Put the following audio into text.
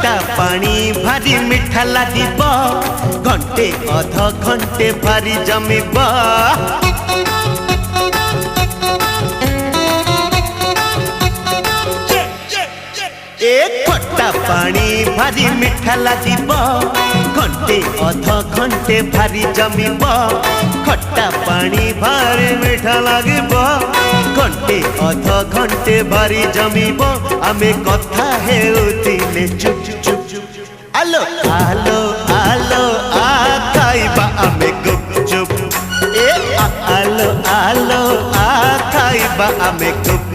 खट्टा पानी भारी मिठा लागिब घंटे अध घंटे भारी जमिब ए खट्टा पानी भारी मिठा लागिब घंटे अध घंटे भारी जमिब खट्टा पानी भारी मिठा लागिब घंटे अध घंटे भारी जमिब आमे कथा हेउतिले चुप चुप आलो आलो आलो आ खाइबा आमे गुपचुप ए आलो आलो आ खाइबा आमे गुपचुप